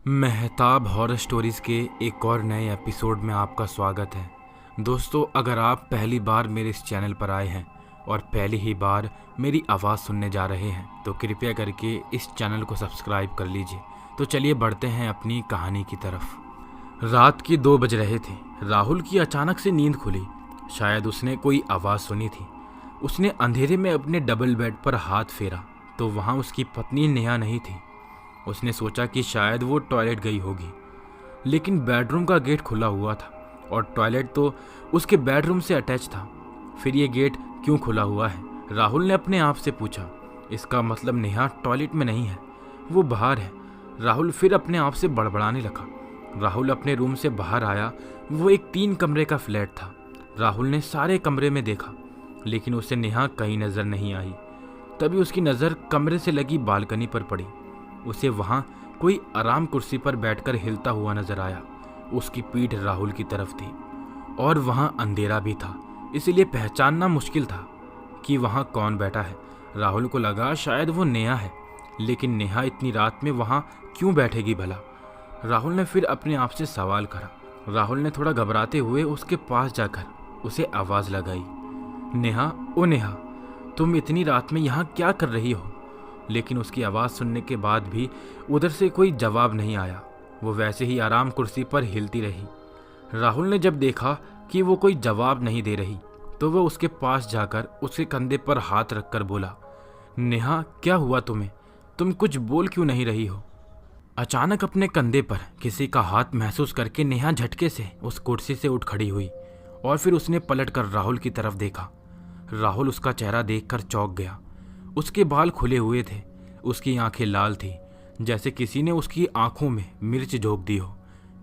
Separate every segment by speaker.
Speaker 1: Mahtab horror stories के एक और नए एपिसोड में आपका स्वागत है। दोस्तों, अगर आप पहली बार मेरे इस चैनल पर आए हैं और पहली ही बार मेरी आवाज़ सुनने जा रहे हैं तो कृपया करके इस चैनल को सब्सक्राइब कर लीजिए। तो चलिए बढ़ते हैं अपनी कहानी की तरफ। रात के 2 बज रहे थे। राहुल की अचानक से नींद खुली। शायद उसने कोई आवाज़ सुनी थी। उसने अंधेरे में अपने डबल बेड पर हाथ फेरा तो वहाँ उसकी पत्नी नेहा नहीं थी। उसने सोचा कि शायद वो टॉयलेट गई होगी, लेकिन बेडरूम का गेट खुला हुआ था और टॉयलेट तो उसके बेडरूम से अटैच था। फिर ये गेट क्यों खुला हुआ है? राहुल ने अपने आप से पूछा। इसका मतलब नेहा टॉयलेट में नहीं है, वो बाहर है। राहुल फिर अपने आप से बड़बड़ाने लगा। राहुल अपने रूम से बाहर आया। वो एक 3 कमरे का फ्लैट था। राहुल ने सारे कमरे में देखा, लेकिन उसे नेहा कहीं नज़र नहीं आई। तभी उसकी नज़र कमरे से लगी बालकनी पर पड़ी। उसे वहां कोई आराम कुर्सी पर बैठकर हिलता हुआ नजर आया। उसकी पीठ राहुल की तरफ थी और वहां अंधेरा भी था, इसलिए पहचानना मुश्किल था कि वहां कौन बैठा है। राहुल को लगा शायद वो नेहा है, लेकिन नेहा इतनी रात में वहां क्यों बैठेगी भला? राहुल ने फिर अपने आप से सवाल करा। राहुल ने थोड़ा घबराते हुए उसके पास जाकर उसे आवाज़ लगाई। नेहा, ओ नेहा, तुम इतनी रात में यहाँ क्या कर रही हो? लेकिन उसकी आवाज़ सुनने के बाद भी उधर से कोई जवाब नहीं आया। वो वैसे ही आराम कुर्सी पर हिलती रही। राहुल ने जब देखा कि वो कोई जवाब नहीं दे रही तो वह उसके पास जाकर उसके कंधे पर हाथ रखकर बोला, नेहा, क्या हुआ तुम्हें? तुम कुछ बोल क्यों नहीं रही हो? अचानक अपने कंधे पर किसी का हाथ महसूस करके नेहा झटके से उस कुर्सी से उठ खड़ी हुई और फिर उसने पलटकर राहुल की तरफ देखा। राहुल उसका चेहरा देखकर चौंक गया। उसके बाल खुले हुए थे, उसकी आंखें लाल थी, जैसे किसी ने उसकी आंखों में मिर्च झोंक दी हो।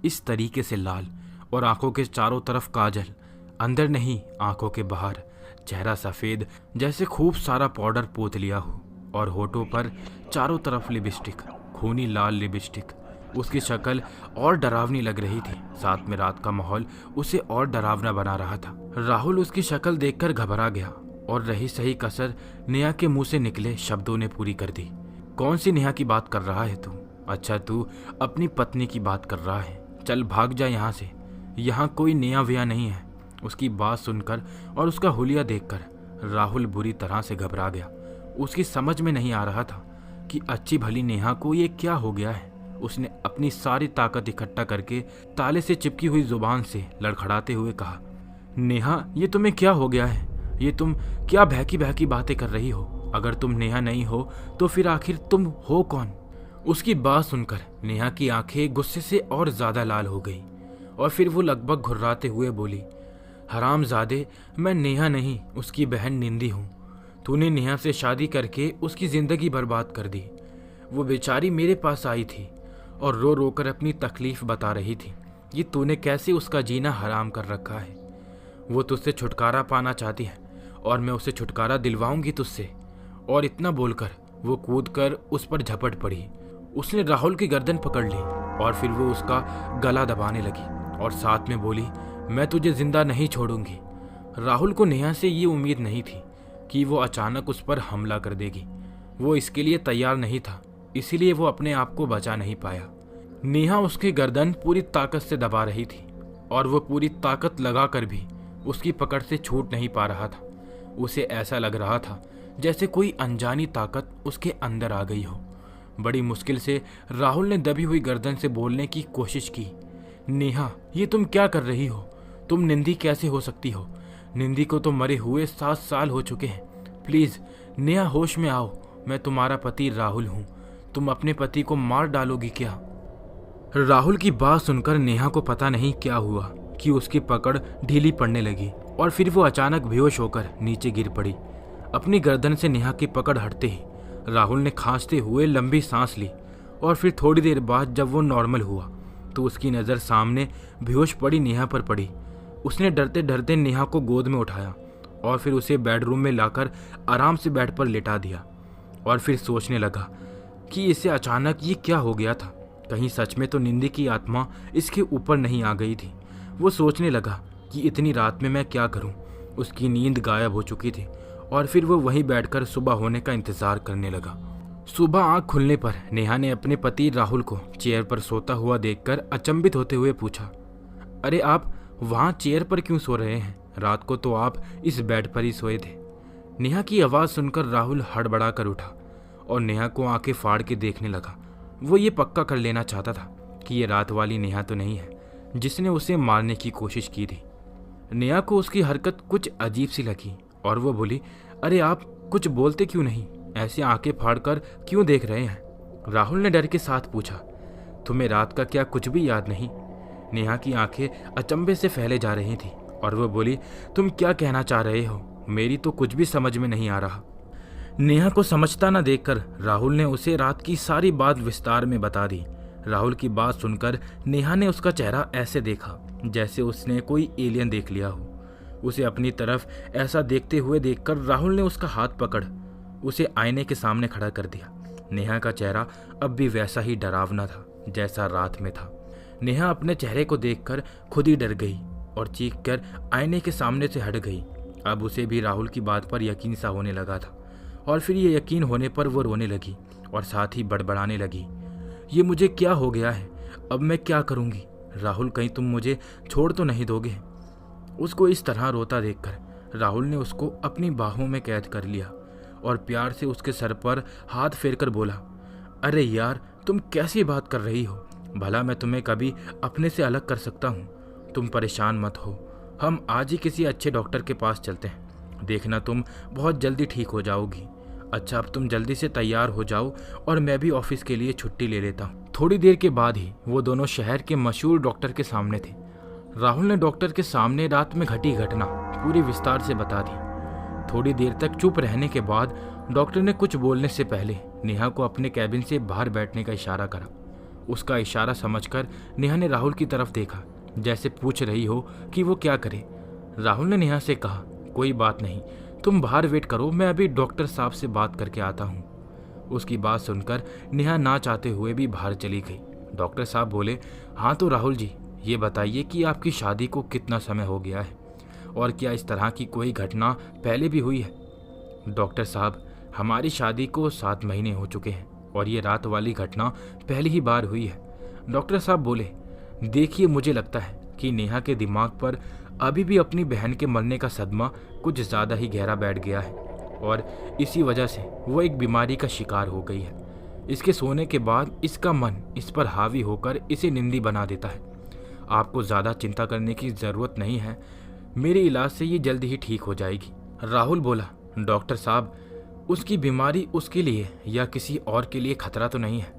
Speaker 1: इस तरीके से लाल, और आंखों के चारों तरफ काजल, अंदर नहीं आंखों के बाहर। चेहरा सफ़ेद, जैसे खूब सारा पाउडर पोत लिया हो, और होठों पर चारों तरफ लिपस्टिक, खूनी लाल लिपस्टिक। उसकी शक्ल और डरावनी लग रही थी। साथ में रात का माहौल उसे और डरावना बना रहा था। राहुल उसकी शक्ल देखकर घबरा गया और रही सही कसर नेहा के मुंह से निकले शब्दों ने पूरी कर दी। कौन सी नेहा की बात कर रहा है तू? अच्छा, तू अपनी पत्नी की बात कर रहा है। चल भाग जा यहाँ से, यहाँ कोई नेहा वेहा नहीं है। उसकी बात सुनकर और उसका हुलिया देखकर राहुल बुरी तरह से घबरा गया। उसकी समझ में नहीं आ रहा था कि अच्छी भली नेहा को ये क्या हो गया है। उसने अपनी सारी ताकत इकट्ठा करके ताले से चिपकी हुई जुबान से लड़खड़ाते हुए कहा, नेहा, ये तुम्हें क्या हो गया है? ये तुम क्या बहकी बहकी बातें कर रही हो? अगर तुम नेहा नहीं हो तो फिर आखिर तुम हो कौन? उसकी बात सुनकर नेहा की आंखें गुस्से से और ज्यादा लाल हो गई और फिर वो लगभग घुर्राते हुए बोली, हरामजादे, मैं नेहा नहीं, उसकी बहन निंदी हूँ। तूने नेहा से शादी करके उसकी जिंदगी बर्बाद कर दी। वो बेचारी मेरे पास आई थी और रो रो कर अपनी तकलीफ बता रही थी। ये तूने कैसे उसका जीना हराम कर रखा है? वो तुझसे छुटकारा पाना चाहती है और मैं उसे छुटकारा दिलवाऊंगी तुझसे। और इतना बोलकर वो कूदकर उस पर झपट पड़ी। उसने राहुल की गर्दन पकड़ ली और फिर वो उसका गला दबाने लगी और साथ में बोली, मैं तुझे जिंदा नहीं छोड़ूंगी। राहुल को नेहा से ये उम्मीद नहीं थी कि वो अचानक उस पर हमला कर देगी। वो इसके लिए तैयार नहीं था, इसीलिए वो अपने आप को बचा नहीं पाया। नेहा उसकी गर्दन पूरी ताकत से दबा रही थी और वो पूरी ताकत लगाकर भी उसकी पकड़ से छूट नहीं पा रहा था। उसे ऐसा लग रहा था जैसे कोई अनजानी ताकत उसके अंदर आ गई हो। बड़ी मुश्किल से राहुल ने दबी हुई गर्दन से बोलने की कोशिश की, नेहा, ये तुम क्या कर रही हो? तुम निंदी कैसे हो सकती हो? निंदी को तो मरे हुए 7 साल हो चुके हैं। प्लीज़ नेहा, होश में आओ। मैं तुम्हारा पति राहुल हूँ। तुम अपने पति को मार डालोगी क्या? राहुल की बात सुनकर नेहा को पता नहीं क्या हुआ कि उसकी पकड़ ढीली पड़ने लगी और फिर वो अचानक बेहोश होकर नीचे गिर पड़ी। अपनी गर्दन से नेहा की पकड़ हटते ही राहुल ने खांसते हुए लंबी सांस ली और फिर थोड़ी देर बाद जब वो नॉर्मल हुआ तो उसकी नज़र सामने बेहोश पड़ी नेहा पर पड़ी। उसने डरते डरते नेहा को गोद में उठाया और फिर उसे बेडरूम में लाकर आराम से बेड पर लेटा दिया और फिर सोचने लगा कि इसे अचानक ये क्या हो गया था। कहीं सच में तो निंदी की आत्मा इसके ऊपर नहीं आ गई थी। वो सोचने लगा कि इतनी रात में मैं क्या करूं। उसकी नींद गायब हो चुकी थी और फिर वो वहीं बैठकर सुबह होने का इंतज़ार करने लगा। सुबह आंख खुलने पर नेहा ने अपने पति राहुल को चेयर पर सोता हुआ देखकर अचंभित होते हुए पूछा, अरे आप वहाँ चेयर पर क्यों सो रहे हैं? रात को तो आप इस बेड पर ही सोए थे। नेहा की आवाज़ सुनकर राहुल हड़बड़ा कर उठा और नेहा को आंखें फाड़ के देखने लगा। वो ये पक्का कर लेना चाहता था कि ये रात वाली नेहा तो नहीं है जिसने उसे मारने की कोशिश की थी। नेहा को उसकी हरकत कुछ अजीब सी लगी और वो बोली, अरे आप कुछ बोलते क्यों नहीं? ऐसे आंखें फाड़ कर क्यों देख रहे हैं? राहुल ने डर के साथ पूछा, तुम्हें रात का क्या कुछ भी याद नहीं? नेहा की आंखें अचंभे से फैले जा रही थी और वो बोली, तुम क्या कहना चाह रहे हो? मेरी तो कुछ भी समझ में नहीं आ रहा। नेहा को समझता न देखकर राहुल ने उसे रात की सारी बात विस्तार में बता दी। राहुल की बात सुनकर नेहा ने उसका चेहरा ऐसे देखा जैसे उसने कोई एलियन देख लिया हो। उसे अपनी तरफ ऐसा देखते हुए देखकर राहुल ने उसका हाथ पकड़ उसे आईने के सामने खड़ा कर दिया। नेहा का चेहरा अब भी वैसा ही डरावना था जैसा रात में था। नेहा अपने चेहरे को देखकर खुद ही डर गई और चीख कर आईने के सामने से हट गई। अब उसे भी राहुल की बात पर यकीन सा होने लगा था और फिर ये यकीन होने पर वो रोने लगी और साथ ही बड़बड़ाने लगी, ये मुझे क्या हो गया है? अब मैं क्या करूँगी? राहुल, कहीं तुम मुझे छोड़ तो नहीं दोगे? उसको इस तरह रोता देखकर राहुल ने उसको अपनी बाहों में कैद कर लिया और प्यार से उसके सर पर हाथ फेरकर बोला, अरे यार, तुम कैसी बात कर रही हो? भला मैं तुम्हें कभी अपने से अलग कर सकता हूँ? तुम परेशान मत हो, हम आज ही किसी अच्छे डॉक्टर के पास चलते हैं। देखना तुम बहुत जल्दी ठीक हो जाओगी। अच्छा, अब तुम जल्दी से तैयार हो जाओ और मैं भी ऑफिस के लिए छुट्टी ले लेता हूँ। थोड़ी देर के बाद ही वो दोनों शहर के मशहूर डॉक्टर के सामने थे। राहुल ने डॉक्टर के सामने रात में घटी घटना पूरी विस्तार से बता दी। थोड़ी देर तक चुप रहने के बाद डॉक्टर ने कुछ बोलने से पहले नेहा को अपने कैबिन से बाहर बैठने का इशारा करा। उसका इशारा समझकर नेहा ने राहुल की तरफ देखा जैसे पूछ रही हो कि वो क्या करे। राहुल ने नेहा से कहा, कोई बात नहीं, तुम बाहर वेट करो, मैं अभी डॉक्टर साहब से बात करके आता हूँ। उसकी बात सुनकर नेहा ना चाहते हुए भी बाहर चली गई। डॉक्टर साहब बोले, हाँ तो राहुल जी, ये बताइए कि आपकी शादी को कितना समय हो गया है और क्या इस तरह की कोई घटना पहले भी हुई है? डॉक्टर साहब, हमारी शादी को 7 महीने हो चुके हैं और ये रात वाली घटना पहली ही बार हुई है। डॉक्टर साहब बोले, देखिए, मुझे लगता है कि नेहा के दिमाग पर अभी भी अपनी बहन के मरने का सदमा कुछ ज़्यादा ही गहरा बैठ गया है और इसी वजह से वो एक बीमारी का शिकार हो गई है। इसके सोने के बाद इसका मन इस पर हावी होकर इसे निंदी बना देता है। आपको ज़्यादा चिंता करने की ज़रूरत नहीं है, मेरे इलाज से ये जल्दी ही ठीक हो जाएगी। राहुल बोला, डॉक्टर साहब, उसकी बीमारी उसके लिए या किसी और के लिए खतरा तो नहीं है?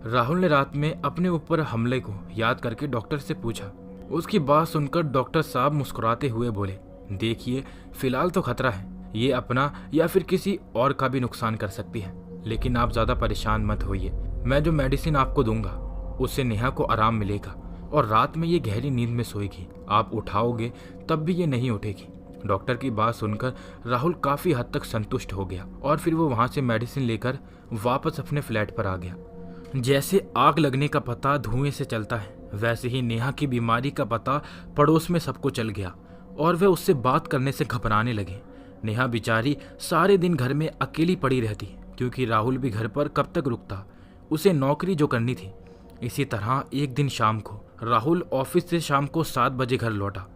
Speaker 1: राहुल ने रात में अपने ऊपर हमले को याद करके डॉक्टर से पूछा। उसकी बात सुनकर डॉक्टर साहब मुस्कुराते हुए बोले, देखिए, फिलहाल तो खतरा है, ये अपना या फिर किसी और का भी नुकसान कर सकती है, लेकिन आप ज़्यादा परेशान मत होइए। मैं जो मेडिसिन आपको दूंगा उससे नेहा को आराम मिलेगा और रात में ये गहरी नींद में सोएगी। आप उठाओगे तब भी ये नहीं उठेगी। डॉक्टर की बात सुनकर राहुल काफ़ी हद तक संतुष्ट हो गया और फिर वो वहाँ से मेडिसिन लेकर वापस अपने फ्लैट पर आ गया। जैसे आग लगने का पता धुएं से चलता है, वैसे ही नेहा की बीमारी का पता पड़ोस में सबको चल गया और वे उससे बात करने से घबराने लगे। नेहा बेचारी सारे दिन घर में अकेली पड़ी रहती क्योंकि राहुल भी घर पर कब तक रुकता, उसे नौकरी जो करनी थी। इसी तरह एक दिन शाम को राहुल ऑफिस से शाम को 7 बजे घर लौटा।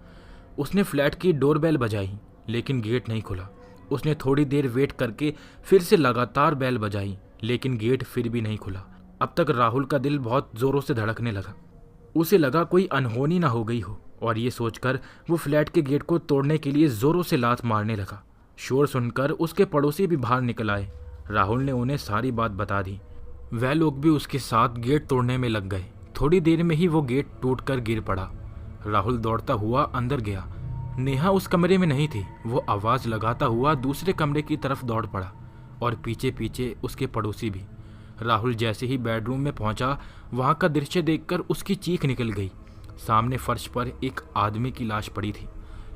Speaker 1: उसने फ्लैट की डोरबेल बजाई लेकिन गेट नहीं खुला। उसने थोड़ी देर वेट करके फिर से लगातार बेल बजाई लेकिन गेट फिर भी नहीं खुला। अब तक राहुल का दिल बहुत जोरों से धड़कने लगा। उसे लगा कोई अनहोनी ना हो गई हो और ये सोचकर वो फ्लैट के गेट को तोड़ने के लिए जोरों से लात मारने लगा। शोर सुनकर उसके पड़ोसी भी बाहर निकल आए। राहुल ने उन्हें सारी बात बता दी। वह लोग भी उसके साथ गेट तोड़ने में लग गए। थोड़ी देर में ही वो गेट टूटकर गिर पड़ा। राहुल दौड़ता हुआ अंदर गया। नेहा उस कमरे में नहीं थी। वो आवाज़ लगाता हुआ दूसरे कमरे की तरफ दौड़ पड़ा और पीछे पीछे उसके पड़ोसी भी। राहुल जैसे ही बेडरूम में पहुंचा, वहां का दृश्य देखकर उसकी चीख निकल गई। सामने फर्श पर एक आदमी की लाश पड़ी थी,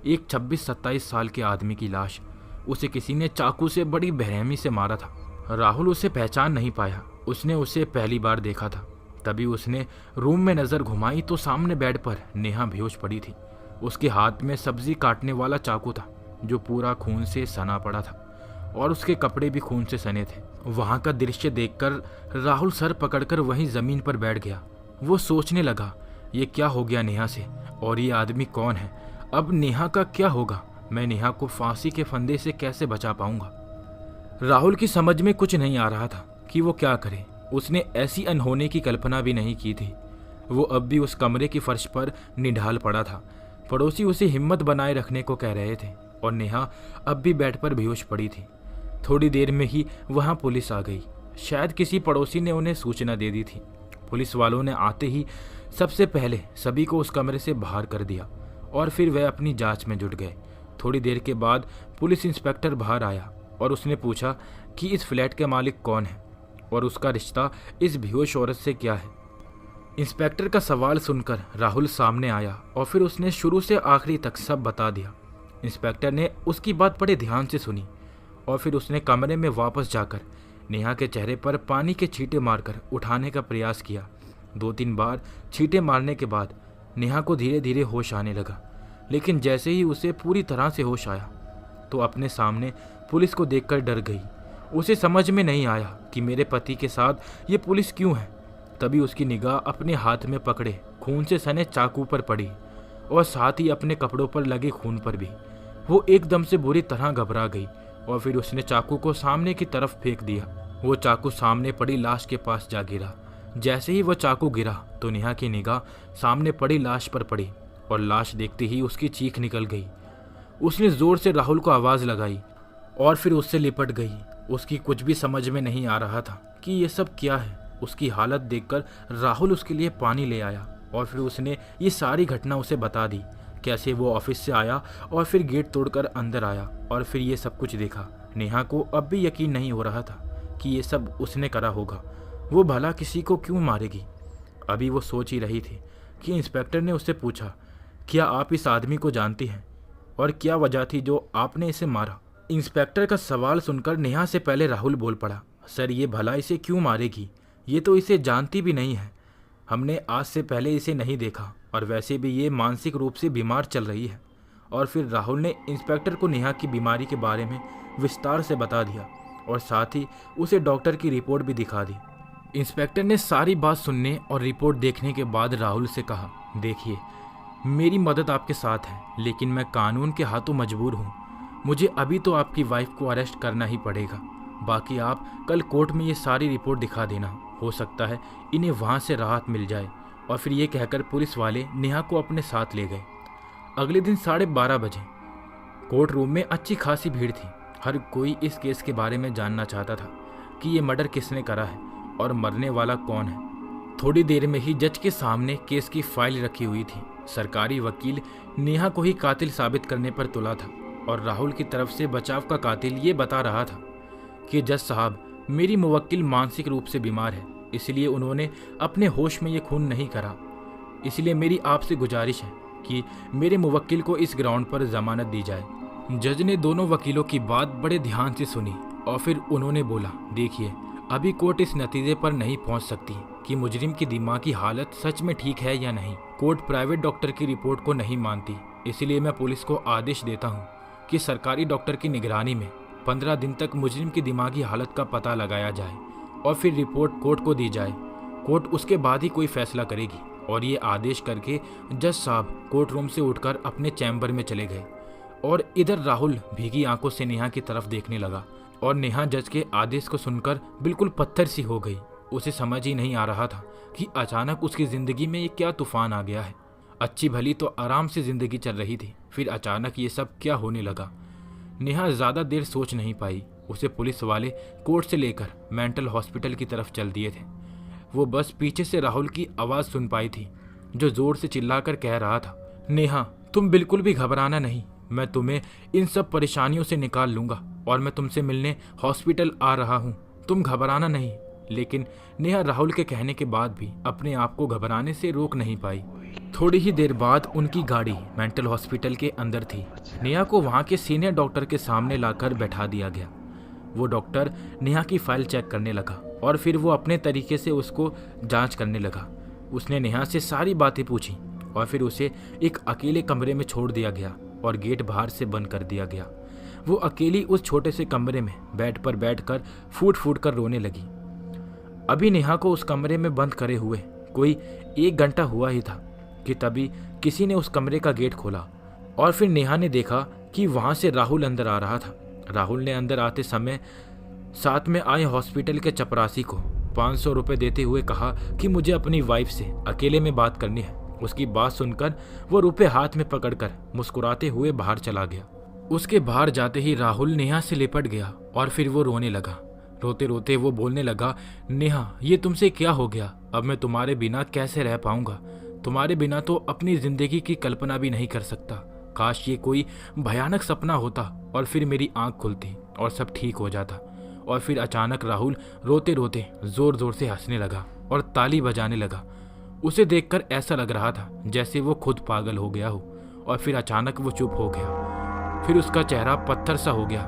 Speaker 1: एक 26-27 साल के आदमी की लाश। उसे किसी ने चाकू से बड़ी बेरहमी से मारा था। राहुल उसे पहचान नहीं पाया। उसने उसे पहली बार देखा था। तभी उसने रूम में नज़र घुमाई तो सामने बेड पर नेहा बेहोश पड़ी थी। उसके हाथ में सब्जी काटने वाला चाकू था जो पूरा खून से सना पड़ा था और उसके कपड़े भी खून से सने थे। वहाँ का दृश्य देखकर राहुल सर पकड़कर वहीं ज़मीन पर बैठ गया। वो सोचने लगा, ये क्या हो गया नेहा से, और ये आदमी कौन है? अब नेहा का क्या होगा? मैं नेहा को फांसी के फंदे से कैसे बचा पाऊंगा? राहुल की समझ में कुछ नहीं आ रहा था कि वो क्या करे। उसने ऐसी अनहोनी की कल्पना भी नहीं की थी। वो अब भी उस कमरे की फर्श पर निढाल पड़ा था। पड़ोसी उसे हिम्मत बनाए रखने को कह रहे थे और नेहा अब भी बेड पर बेहोश पड़ी थी। थोड़ी देर में ही वहां पुलिस आ गई। शायद किसी पड़ोसी ने उन्हें सूचना दे दी थी। पुलिस वालों ने आते ही सबसे पहले सभी को उस कमरे से बाहर कर दिया और फिर वह अपनी जांच में जुट गए। थोड़ी देर के बाद पुलिस इंस्पेक्टर बाहर आया और उसने पूछा कि इस फ्लैट के मालिक कौन है और उसका रिश्ता इस बेहोश औरत से क्या है। इंस्पेक्टर का सवाल सुनकर राहुल सामने आया और फिर उसने शुरू से आखिरी तक सब बता दिया। इंस्पेक्टर ने उसकी बात बड़े ध्यान से सुनी और फिर उसने कमरे में वापस जाकर नेहा के चेहरे पर पानी के छींटे मारकर उठाने का प्रयास किया। 2-3 बार छींटे मारने के बाद नेहा को धीरे धीरे होश आने लगा, लेकिन जैसे ही उसे पूरी तरह से होश आया तो अपने सामने पुलिस को देखकर डर गई। उसे समझ में नहीं आया कि मेरे पति के साथ ये पुलिस क्यों है। तभी उसकी निगाह अपने हाथ में पकड़े खून से सने चाकू पर पड़ी और साथ ही अपने कपड़ों पर लगे खून पर भी। वो एकदम से बुरी तरह घबरा गई और फिर उसने चाकू को सामने की तरफ फेंक दिया। वो चाकू सामने पड़ी लाश के पास जा गिरा। जैसे ही वह चाकू गिरा तो नेहा की निगाह सामने पड़ी लाश पर पड़ी और लाश देखते ही उसकी चीख निकल गई। उसने जोर से राहुल को आवाज़ लगाई और फिर उससे लिपट गई। उसकी कुछ भी समझ में नहीं आ रहा था कि ये सब क्या है। उसकी हालत देखकर राहुल उसके लिए पानी ले आया और फिर उसने ये सारी घटना उसे बता दी, कैसे वो ऑफिस से आया और फिर गेट तोड़कर अंदर आया और फिर ये सब कुछ देखा। नेहा को अब भी यकीन नहीं हो रहा था कि ये सब उसने करा होगा। वो भला किसी को क्यों मारेगी? अभी वो सोच ही रही थी कि इंस्पेक्टर ने उससे पूछा, क्या आप इस आदमी को जानती हैं और क्या वजह थी जो आपने इसे मारा? इंस्पेक्टर का सवाल सुनकर नेहा से पहले राहुल बोल पड़ा, सर ये भला इसे क्यों मारेगी? ये तो इसे जानती भी नहीं है। हमने आज से पहले इसे नहीं देखा और वैसे भी ये मानसिक रूप से बीमार चल रही है। और फिर राहुल ने इंस्पेक्टर को नेहा की बीमारी के बारे में विस्तार से बता दिया और साथ ही उसे डॉक्टर की रिपोर्ट भी दिखा दी। इंस्पेक्टर ने सारी बात सुनने और रिपोर्ट देखने के बाद राहुल से कहा, देखिए मेरी मदद आपके साथ है, लेकिन मैं कानून के हाथों मजबूर हूँ। मुझे अभी तो आपकी वाइफ को अरेस्ट करना ही पड़ेगा। बाकी आप कल कोर्ट में ये सारी रिपोर्ट दिखा देना। हो सकता है इन्हें वहाँ से राहत मिल जाए। और फिर ये कहकर पुलिस वाले नेहा को अपने साथ ले गए। अगले दिन 12:30 बजे कोर्ट रूम में अच्छी खासी भीड़ थी। हर कोई इस केस के बारे में जानना चाहता था कि ये मर्डर किसने करा है और मरने वाला कौन है। थोड़ी देर में ही जज के सामने केस की फाइल रखी हुई थी। सरकारी वकील नेहा को ही कातिल साबित करने पर तुला था और राहुल की तरफ से बचाव का कातिल ये बता रहा था कि जज साहब, मेरी मुवक्किल मानसिक रूप से बीमार है, इसलिए उन्होंने अपने होश में ये खून नहीं करा। इसलिए मेरी आपसे गुजारिश है कि मेरे मुवक्किल को इस ग्राउंड पर जमानत दी जाए। जज ने दोनों वकीलों की बात बड़े ध्यान से सुनी और फिर उन्होंने बोला, देखिए अभी कोर्ट इस नतीजे पर नहीं पहुंच सकती कि मुजरिम की दिमागी हालत सच में ठीक है या नहीं। कोर्ट प्राइवेट डॉक्टर की रिपोर्ट को नहीं मानती। इसलिए मैं पुलिस को आदेश देता हूं कि सरकारी डॉक्टर की निगरानी में 15 दिन तक मुजरिम की दिमागी हालत का पता लगाया जाए और फिर रिपोर्ट कोर्ट को दी जाए। कोर्ट उसके बाद ही कोई फैसला करेगी। और ये आदेश करके जज साहब कोर्ट रूम से उठकर अपने चैम्बर में चले गए और इधर राहुल भीगी आंखों से नेहा की तरफ देखने लगा और नेहा जज के आदेश को सुनकर बिल्कुल पत्थर सी हो गई। उसे समझ ही नहीं आ रहा था कि अचानक उसकी जिंदगी में ये क्या तूफान आ गया है। अच्छी भली तो आराम से जिंदगी चल रही थी, फिर अचानक ये सब क्या होने लगा। नेहा ज़्यादा देर सोच नहीं पाई। उसे पुलिस वाले कोर्ट से लेकर मेंटल हॉस्पिटल की तरफ चल दिए थे। वो बस पीछे से राहुल की आवाज़ सुन पाई थी जो ज़ोर से चिल्लाकर कह रहा था, नेहा तुम बिल्कुल भी घबराना नहीं, मैं तुम्हें इन सब परेशानियों से निकाल लूँगा और मैं तुमसे मिलने हॉस्पिटल आ रहा हूँ, तुम घबराना नहीं। लेकिन नेहा राहुल के कहने के बाद भी अपने आप को घबराने से रोक नहीं पाई। थोड़ी ही देर बाद उनकी गाड़ी मेंटल हॉस्पिटल के अंदर थी। नेहा को वहाँ के सीनियर डॉक्टर के सामने लाकर बैठा दिया गया। वो डॉक्टर नेहा की फाइल चेक करने लगा और फिर वो अपने तरीके से उसको जांच करने लगा। उसने नेहा से सारी बातें पूछी और फिर उसे एक अकेले कमरे में छोड़ दिया गया और गेट बाहर से बंद कर दिया गया। वो अकेली उस छोटे से कमरे में बेड पर बैठकर फूट फूट कर रोने लगी। अभी नेहा को उस कमरे में बंद करे हुए कोई 1 घंटा हुआ ही था कि तभी किसी ने उस कमरे का गेट खोला और फिर नेहा ने देखा कि वहां से राहुल अंदर आ रहा था। राहुल ने अंदर आते समय साथ में आए हॉस्पिटल के चपरासी को 500 रुपये देते हुए कहा कि मुझे अपनी वाइफ से अकेले में बात करनी है। उसकी बात सुनकर वो रुपए हाथ में पकड़कर मुस्कुराते हुए बाहर चला गया। उसके बाहर जाते ही राहुल नेहा से लिपट गया और फिर वो रोने लगा। रोते रोते वो बोलने लगा, नेहा ये तुमसे क्या हो गया? अब मैं तुम्हारे बिना कैसे रह पाऊंगा? तुम्हारे बिना तो अपनी जिंदगी की कल्पना भी नहीं कर सकता। काश ये कोई भयानक सपना होता और फिर मेरी आंख खुलती और सब ठीक हो जाता। और फिर अचानक राहुल रोते रोते जोर जोर से हंसने लगा और ताली बजाने लगा। उसे देखकर ऐसा लग रहा था जैसे वो खुद पागल हो गया हो। और फिर अचानक वो चुप हो गया। फिर उसका चेहरा पत्थर सा हो गया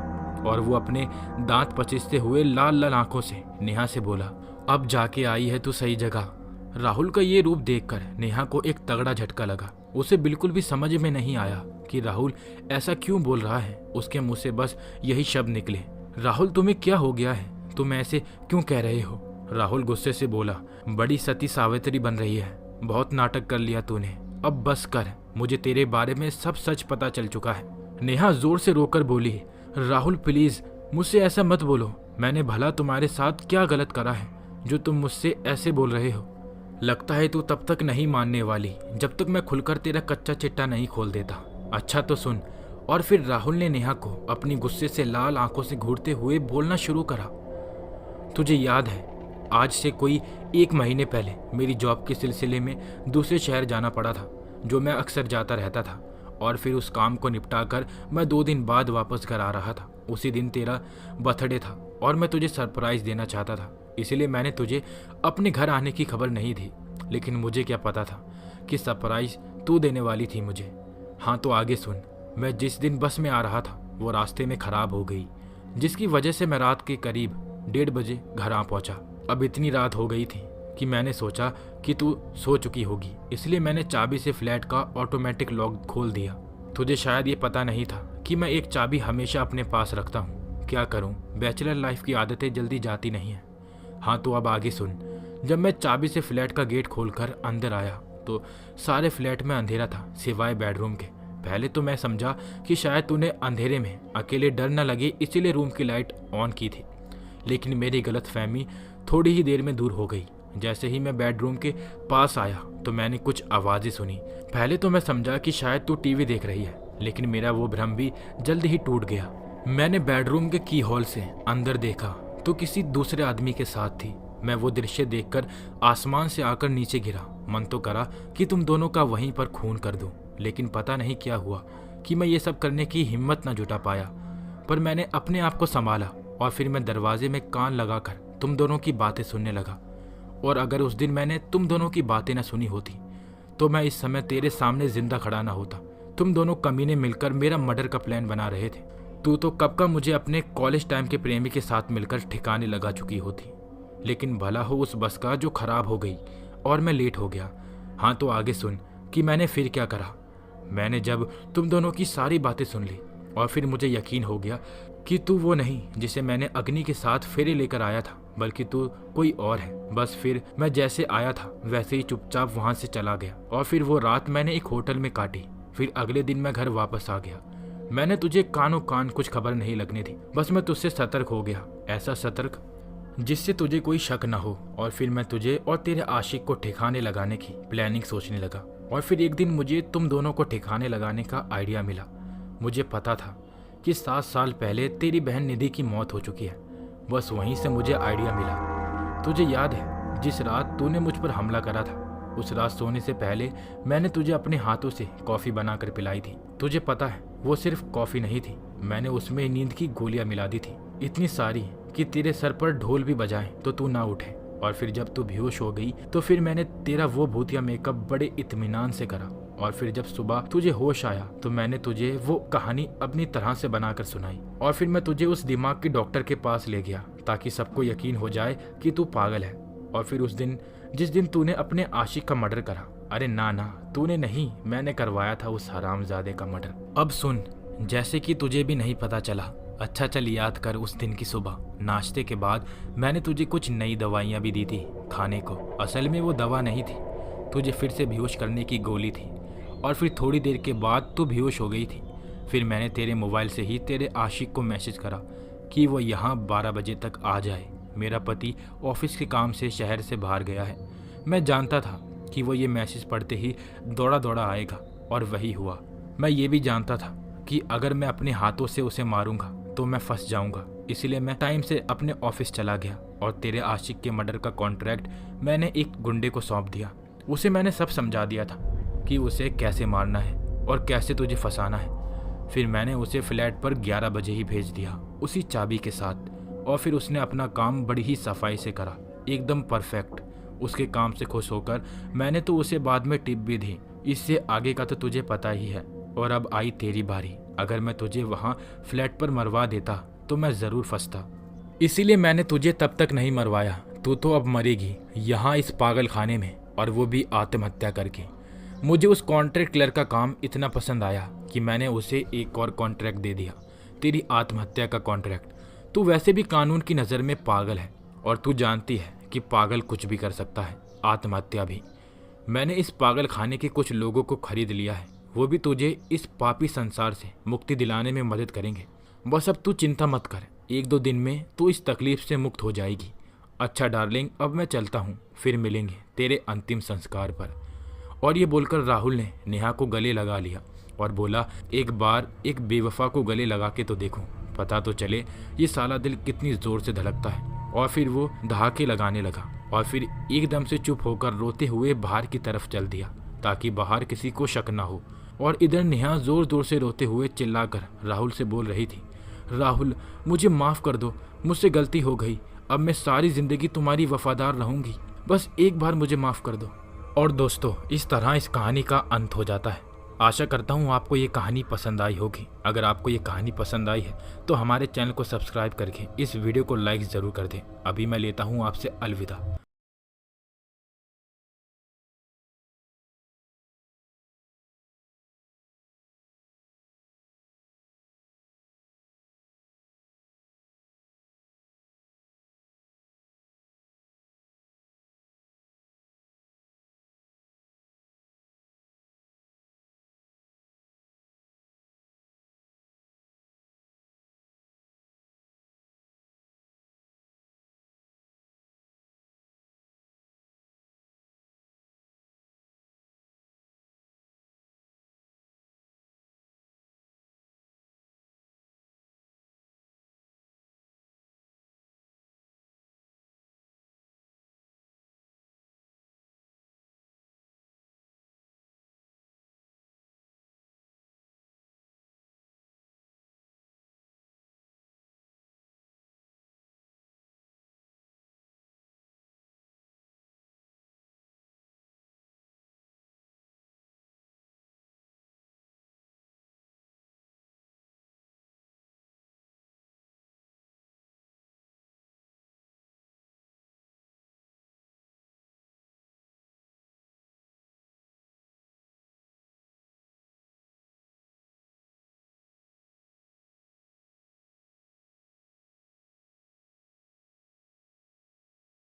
Speaker 1: और वो अपने दांत पचीसते हुए लाल लाल आंखों से नेहा से बोला, अब जाके आई है तू सही जगह। राहुल का ये रूप देखकर नेहा को एक तगड़ा झटका लगा। उसे बिल्कुल भी समझ में नहीं आया कि राहुल ऐसा क्यों बोल रहा है। उसके मुंह से बस यही शब्द निकले, राहुल तुम्हें क्या हो गया है? तुम ऐसे क्यों कह रहे हो? राहुल गुस्से से बोला, बड़ी सती सावित्री बन रही है। बहुत नाटक कर लिया तूने, अब बस कर। मुझे तेरे बारे में सब सच पता चल चुका है। नेहा जोर से रोकर बोली, राहुल प्लीज मुझसे ऐसा मत बोलो। मैंने भला तुम्हारे साथ क्या गलत करा है जो तुम मुझसे ऐसे बोल रहे हो? लगता है तू तब तक नहीं मानने वाली जब तक मैं खुलकर तेरा कच्चा चिट्टा नहीं खोल देता। अच्छा तो सुन। और फिर राहुल ने नेहा को अपनी गुस्से से लाल आंखों से घूरते हुए बोलना शुरू करा, तुझे याद है आज से कोई 1 महीने पहले मेरी जॉब के सिलसिले में दूसरे शहर जाना पड़ा था, जो मैं अक्सर जाता रहता था। और फिर उस काम को निपटा कर मैं 2 दिन बाद वापस घर आ रहा था। उसी दिन तेरा बर्थडे था और मैं तुझे सरप्राइज देना चाहता था, इसलिए मैंने तुझे अपने घर आने की खबर नहीं दी। लेकिन मुझे क्या पता था कि सरप्राइज तू देने वाली थी मुझे। हाँ तो आगे सुन। मैं जिस दिन बस में आ रहा था वो रास्ते में खराब हो गई, जिसकी वजह से मैं रात के करीब 1:30 बजे घर आ पहुंचा। अब इतनी रात हो गई थी कि मैंने सोचा कि तू सो चुकी होगी, इसलिए मैंने चाबी से फ्लैट का ऑटोमेटिक लॉक खोल दिया। तुझे शायद ये पता नहीं था कि मैं एक चाबी हमेशा अपने पास रखता हूँ। क्या करूँ, बैचलर लाइफ की आदतें जल्दी जाती नहीं है। हाँ तो अब आगे सुन। जब मैं चाबी से फ्लैट का गेट खोलकर अंदर आया तो सारे फ्लैट में अंधेरा था सिवाय बेडरूम के। पहले तो मैं समझा कि शायद तूने अंधेरे में अकेले डर न लगे इसीलिए रूम की लाइट ऑन की थी, लेकिन मेरी गलतफहमी थोड़ी ही देर में दूर हो गई। जैसे ही मैं बेडरूम के पास आया तो मैंने कुछ आवाज़ें सुनी। पहले तो मैं समझा कि शायद तू टीवी देख रही है, लेकिन मेरा वो भ्रम भी जल्द ही टूट गया। मैंने बेडरूम के की होल से अंदर देखा तो किसी दूसरे आदमी के साथ थी। मैं वो दृश्य देखकर आसमान से आकर नीचे गिरा। मन तो करा कि तुम दोनों का वहीं पर खून कर दूं, लेकिन पता नहीं क्या हुआ कि मैं ये सब करने की हिम्मत न जुटा पाया। पर मैंने अपने आप को संभाला और फिर मैं दरवाजे में कान लगाकर तुम दोनों की बातें सुनने लगा। और अगर उस दिन मैंने तुम दोनों की बातें न सुनी होती तो मैं इस समय तेरे सामने जिंदा खड़ा ना होता। तुम दोनों कमीने मिलकर मेरा मर्डर का प्लान बना रहे थे। तू तो कब का मुझे अपने कॉलेज टाइम के प्रेमी के साथ मिलकर ठिकाने लगा चुकी होती, लेकिन भला हो उस बस का जो खराब हो गई और मैं लेट हो गया। हाँ तो आगे सुन कि मैंने फिर क्या करा। मैंने जब तुम दोनों की सारी बातें सुन ली और फिर मुझे यकीन हो गया कि तू वो नहीं जिसे मैंने अग्नि के साथ फेरे लेकर आया था, बल्कि तू कोई और है। बस फिर मैं जैसे आया था वैसे ही चुपचाप वहां से चला गया। और फिर वो रात मैंने एक होटल में काटी। फिर अगले दिन मैं घर वापस आ गया। मैंने तुझे कानों कान कुछ खबर नहीं लगने दी, बस मैं तुझसे सतर्क हो गया, ऐसा सतर्क जिससे तुझे कोई शक न हो। और फिर मैं तुझे और तेरे आशिक को ठिकाने लगाने की प्लानिंग सोचने लगा। और फिर एक दिन मुझे तुम दोनों को ठिकाने लगाने का आइडिया मिला। मुझे पता था कि 7 साल पहले तेरी बहन निधि की मौत हो चुकी है। बस वहीं से मुझे आइडिया मिला। तुझे याद है जिस रात तूने मुझ पर हमला करा था, उस रात सोने से पहले मैंने तुझे अपने हाथों से कॉफ़ी बनाकर पिलाई थी। तुझे पता है वो सिर्फ कॉफ़ी नहीं थी, मैंने उसमें नींद की गोलियां मिला दी थी, इतनी सारी कि तेरे सर पर ढोल भी बजाए तो तू ना उठे। और फिर जब तू बेहोश हो गई तो फिर मैंने तेरा वो भूतिया मेकअप बड़े इत्मीनान से करा। और फिर जब सुबह तुझे होश आया तो मैंने तुझे वो कहानी अपनी तरह से बनाकर सुनाई। और फिर मैं तुझे उस दिमाग के डॉक्टर के पास ले गया ताकि सबको यकीन हो जाए कि तू पागल है। और फिर उस दिन जिस दिन तूने अपने आशिक का मर्डर करा, अरे ना तूने नहीं, मैंने करवाया था उस हरामजादे का मर्डर। अब सुन, जैसे कि तुझे भी नहीं पता चला। अच्छा चल याद कर उस दिन की सुबह। नाश्ते के बाद मैंने तुझे कुछ नई दवाइयाँ भी दी थी खाने को। असल में वो दवा नहीं थी, तुझे फिर से बेहोश करने की गोली थी। और फिर थोड़ी देर के बाद तू बेहोश हो गई थी। फिर मैंने तेरे मोबाइल से ही तेरे आशिक को मैसेज करा कि वो यहाँ 12 बजे तक आ जाए। मेरा पति ऑफिस के काम से शहर से बाहर गया है। मैं जानता था कि वो ये मैसेज पढ़ते ही दौड़ा दौड़ा आएगा, और वही हुआ। मैं ये भी जानता था कि अगर मैं अपने हाथों से उसे मारूंगा तो मैं फंस जाऊंगा। इसलिए मैं टाइम से अपने ऑफिस चला गया और तेरे आशिक के मर्डर का कॉन्ट्रैक्ट मैंने एक गुंडे को सौंप दिया। उसे मैंने सब समझा दिया था कि उसे कैसे मारना है और कैसे तुझे फंसाना है। फिर मैंने उसे फ्लैट पर 11 बजे ही भेज दिया, उसी चाबी के साथ। और फिर उसने अपना काम बड़ी ही सफाई से करा, एकदम परफेक्ट। उसके काम से खुश होकर मैंने तो उसे बाद में टिप भी दी। इससे आगे का तो तुझे पता ही है। और अब आई तेरी बारी। अगर मैं तुझे वहाँ फ्लैट पर मरवा देता तो मैं ज़रूर फंसता। इसीलिए मैंने तुझे तब तक नहीं मरवाया। तू तो अब मरेगी यहाँ इस पागल खाने में, और वो भी आत्महत्या करके। मुझे उस कॉन्ट्रैक्ट क्लर्क का काम इतना पसंद आया कि मैंने उसे एक और कॉन्ट्रैक्ट दे दिया, तेरी आत्महत्या का कॉन्ट्रैक्ट। तू वैसे भी कानून की नज़र में पागल है, और तू जानती है कि पागल कुछ भी कर सकता है, आत्महत्या भी। मैंने इस पागल खाने के कुछ लोगों को खरीद लिया है, वो भी तुझे इस पापी संसार से मुक्ति दिलाने में मदद करेंगे। बस अब तू चिंता मत कर, 1-2 दिन में तू इस तकलीफ से मुक्त हो जाएगी। अच्छा डार्लिंग, अब मैं चलता हूँ, फिर मिलेंगे तेरे अंतिम संस्कार पर। और ये बोलकर राहुल ने नेहा को गले लगा लिया और बोला, एक बार एक बेवफा को गले लगा के तो देखूं, पता तो चले ये साला दिल कितनी जोर से धड़कता है। और फिर वो दहाके लगाने लगा और फिर एकदम से चुप होकर रोते हुए बाहर की तरफ चल दिया ताकि बाहर किसी को शक ना हो। और इधर नेहा जोर जोर से रोते हुए चिल्लाकर राहुल से बोल रही थी, राहुल मुझे माफ़ कर दो, मुझसे गलती हो गई। अब मैं सारी ज़िंदगी तुम्हारी वफादार रहूँगी, बस एक बार मुझे माफ़ कर दो। और दोस्तों, इस तरह इस कहानी का अंत हो जाता है। आशा करता हूँ आपको ये कहानी पसंद आई होगी। अगर आपको ये कहानी पसंद आई है तो हमारे चैनल को सब्सक्राइब करके इस वीडियो को लाइक ज़रूर कर दें। अभी मैं लेता हूँ आपसे अलविदा।